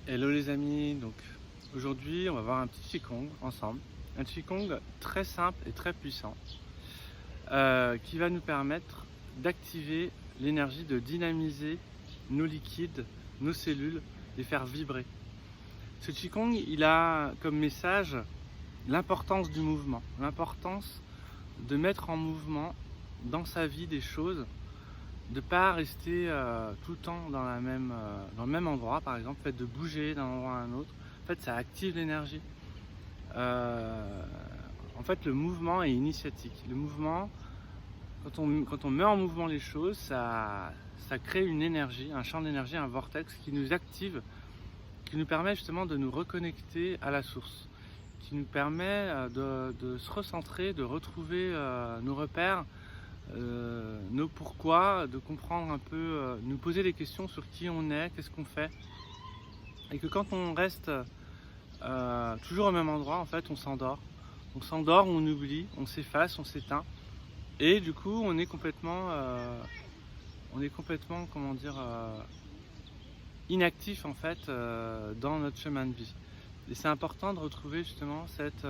Hello les amis, donc aujourd'hui on va voir un petit Qigong ensemble. Un Qigong très simple et très puissant qui va nous permettre d'activer l'énergie, de dynamiser nos liquides, nos cellules, les faire vibrer. Ce Qigong il a comme message l'importance du mouvement, l'importance de mettre en mouvement dans sa vie des choses, de ne pas rester tout le temps dans le même endroit, par exemple, fait de bouger d'un endroit à un autre. En fait, ça active l'énergie. En fait, le mouvement est initiatique. Le mouvement, quand on met en mouvement les choses, ça crée une énergie, un champ d'énergie, un vortex qui nous active, qui nous permet justement de nous reconnecter à la source, qui nous permet de se recentrer, de retrouver nos repères, nos pourquoi, de comprendre un peu, nous poser des questions sur qui on est, qu'est-ce qu'on fait. Et que quand on reste toujours au même endroit, en fait, on s'endort. On s'endort, on oublie, on s'efface, on s'éteint. Et du coup, on est complètement, comment dire, inactif en fait dans notre chemin de vie. Et c'est important de retrouver justement cette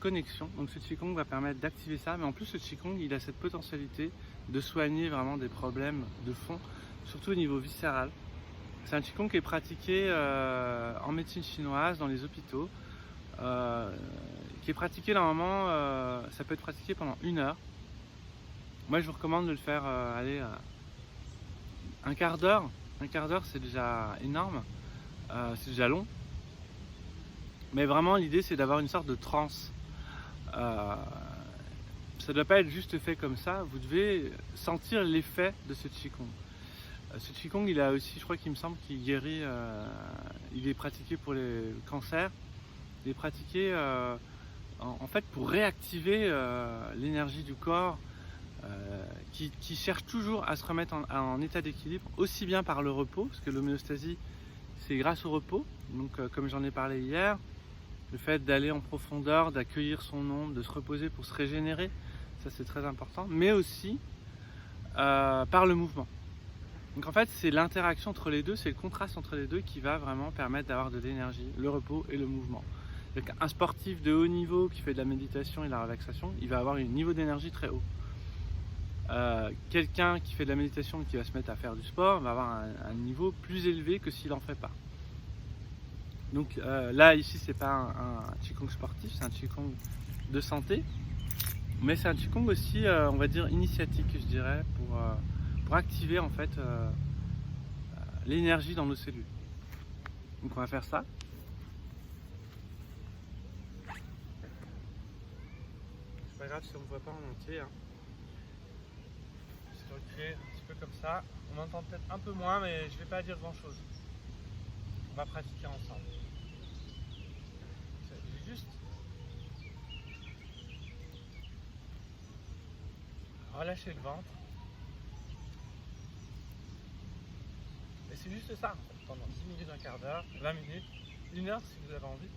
connexion. Donc ce Qigong va permettre d'activer ça, mais en plus ce Qigong il a cette potentialité de soigner vraiment des problèmes de fond, surtout au niveau viscéral. C'est un Qigong qui est pratiqué en médecine chinoise, dans les hôpitaux, qui est pratiqué normalement, ça peut être pratiqué pendant 1 heure. Moi je vous recommande de le faire un quart d'heure. Un quart d'heure c'est déjà énorme, c'est déjà long. Mais vraiment l'idée c'est d'avoir une sorte de transe. Ça ne doit pas être juste fait comme ça, vous devez sentir l'effet de ce Qigong. Ce Qigong il a aussi, je crois qu'il me semble qu'il guérit, il est pratiqué pour les cancers, il est pratiqué en fait pour réactiver l'énergie du corps qui cherche toujours à se remettre en état d'équilibre, aussi bien par le repos, parce que l'homéostasie c'est grâce au repos, donc comme j'en ai parlé hier, le fait d'aller en profondeur, d'accueillir son ombre, de se reposer pour se régénérer, ça c'est très important, mais aussi par le mouvement. Donc en fait c'est l'interaction entre les deux, c'est le contraste entre les deux qui va vraiment permettre d'avoir de l'énergie, le repos et le mouvement. Donc un sportif de haut niveau qui fait de la méditation et de la relaxation, il va avoir un niveau d'énergie très haut. Quelqu'un qui fait de la méditation et qui va se mettre à faire du sport va avoir un niveau plus élevé que s'il n'en fait pas. Donc là ici c'est pas un Qigong sportif, c'est un Qigong de santé, mais c'est un Qigong aussi on va dire initiatique, je dirais, pour activer en fait l'énergie dans nos cellules. Donc on va faire ça. C'est pas grave si on ne voit pas en entier, hein. Je vais recréer un petit peu comme ça. On entend peut-être un peu moins, mais je vais pas dire grand chose. On va pratiquer ensemble. J'ai juste relâcher le ventre. Et c'est juste ça, pendant 10 minutes, un quart d'heure, 20 minutes, 1 heure si vous avez envie.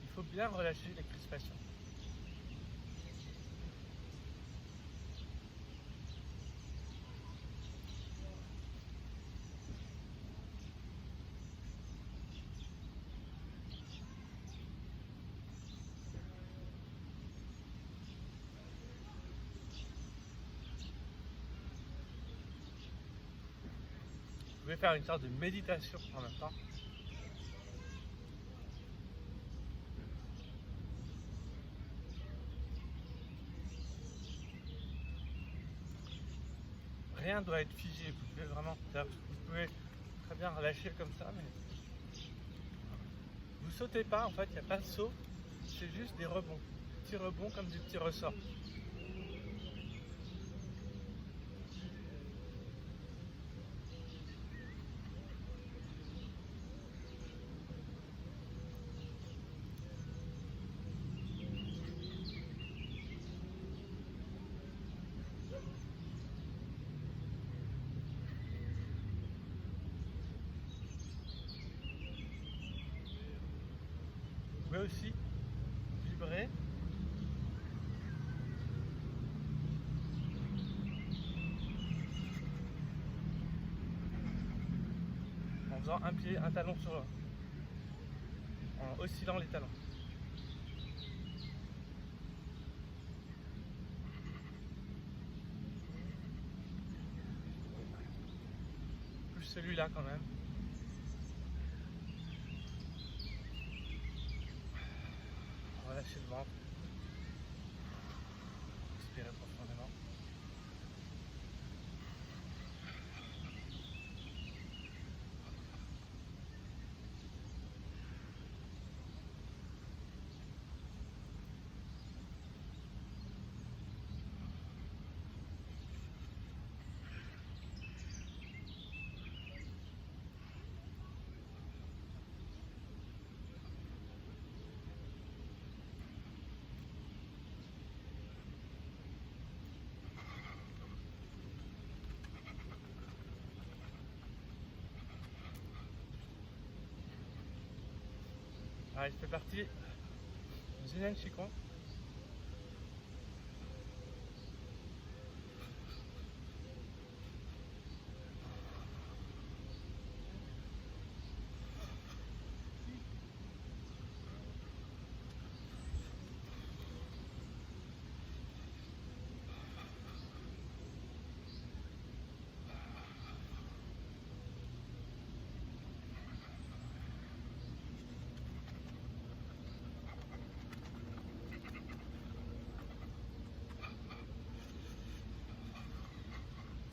Il faut bien relâcher les crispations. Vous pouvez faire une sorte de méditation en même temps. Rien ne doit être figé, vous pouvez vraiment, vous pouvez très bien relâcher comme ça, mais vous sautez pas, en fait, il n'y a pas de saut, c'est juste des rebonds, des petits rebonds comme des petits ressorts. Vous pouvez aussi vibrer. faisant un pied, un talon sur l'autre, en oscillant les talons. Plus celui-là quand même. Relâchez le ventre. Expirez profondément. Ah, il fait partie du Zen Qigong.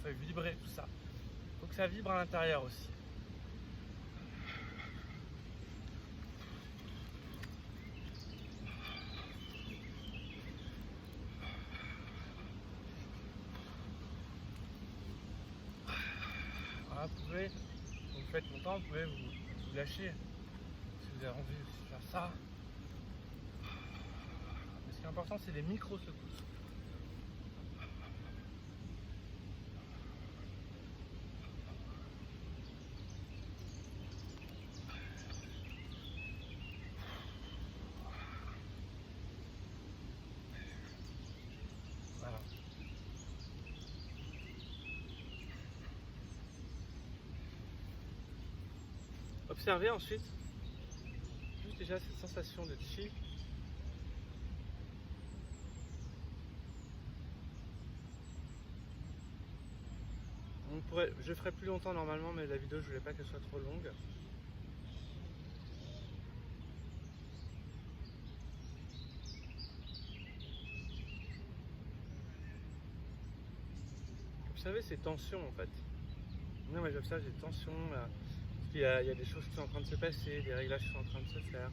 Ça fait vibrer tout ça. Il faut que ça vibre à l'intérieur aussi. Voilà, vous pouvez, quand vous faites longtemps, vous pouvez vous lâcher. Si vous avez envie de faire ça. Mais ce qui est important, c'est les micro-secousses. Voilà. Observez ensuite juste déjà cette sensation de chi. Je ferai plus longtemps normalement, mais la vidéo je voulais pas qu'elle soit trop longue. Observez ces tensions en fait. Non, mais j'observe ces tensions là. Il y a des choses qui sont en train de se passer, des réglages qui sont en train de se faire.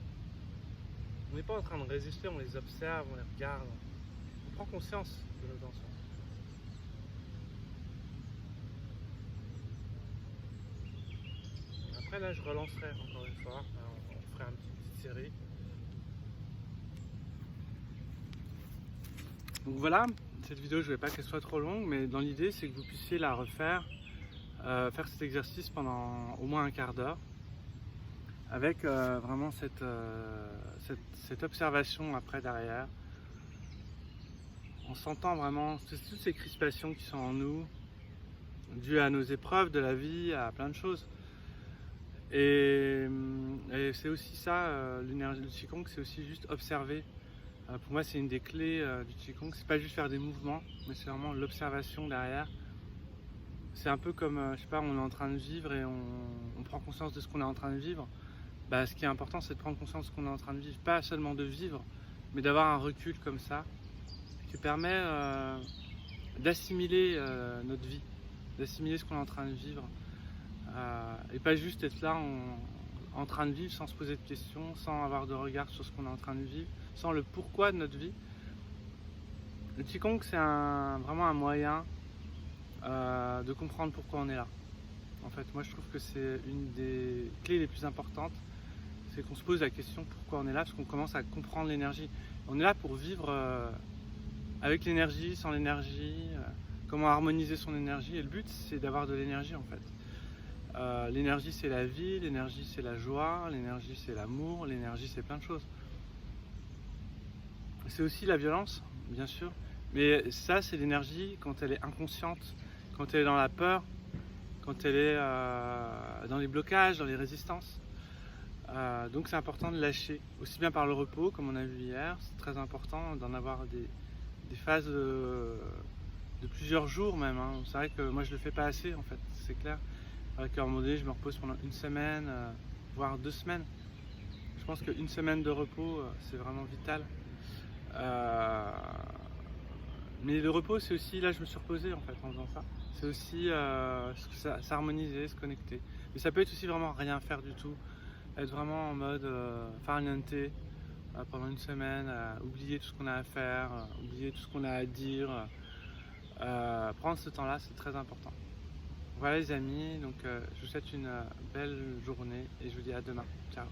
On n'est pas en train de résister, on les observe, on les regarde. On prend conscience de nos tensions. Après là, je relancerai encore une fois. On ferait une petite série. Donc voilà, cette vidéo, je ne voulais pas qu'elle soit trop longue, mais dans l'idée, c'est que vous puissiez la refaire. Faire cet exercice pendant au moins un quart d'heure avec vraiment cette observation après derrière, en sentant vraiment toutes ces crispations qui sont en nous dues à nos épreuves de la vie, à plein de choses. Et c'est aussi ça, l'énergie du Qigong, c'est aussi juste observer. Pour moi, c'est une des clés du Qigong, c'est pas juste faire des mouvements, mais c'est vraiment l'observation derrière. C'est un peu comme, je sais pas, on est en train de vivre et on prend conscience de ce qu'on est en train de vivre. Bah, ce qui est important, c'est de prendre conscience de ce qu'on est en train de vivre. Pas seulement de vivre, mais d'avoir un recul comme ça, qui permet d'assimiler notre vie, d'assimiler ce qu'on est en train de vivre. Et pas juste être là en train de vivre sans se poser de questions, sans avoir de regard sur ce qu'on est en train de vivre, sans le pourquoi de notre vie. Le Qigong, c'est vraiment un moyen de comprendre pourquoi on est là. En fait, moi je trouve que c'est une des clés les plus importantes, c'est qu'on se pose la question pourquoi on est là, parce qu'on commence à comprendre l'énergie. On est là pour vivre avec l'énergie, sans l'énergie, comment harmoniser son énergie, et le but c'est d'avoir de l'énergie en fait. L'énergie c'est la vie, l'énergie c'est la joie, l'énergie c'est l'amour, l'énergie c'est plein de choses. C'est aussi la violence, bien sûr, mais ça c'est l'énergie quand elle est inconsciente, quand elle est dans la peur, quand elle est dans les blocages, dans les résistances. Donc c'est important de lâcher, aussi bien par le repos, comme on a vu hier. C'est très important d'en avoir des phases de plusieurs jours même, hein. C'est vrai que moi je le fais pas assez en fait, c'est clair. Qu'à un moment donné je me repose pendant une semaine, voire 2 semaines. Je pense qu'une semaine de repos c'est vraiment vital. Mais le repos c'est aussi, là je me suis reposé en fait en faisant ça. C'est aussi s'harmoniser, se connecter. Mais ça peut être aussi vraiment rien faire du tout. Être vraiment en mode farniente pendant une semaine, oublier tout ce qu'on a à faire, oublier tout ce qu'on a à dire. Prendre ce temps-là, c'est très important. Voilà les amis, donc je vous souhaite une belle journée et je vous dis à demain. Ciao.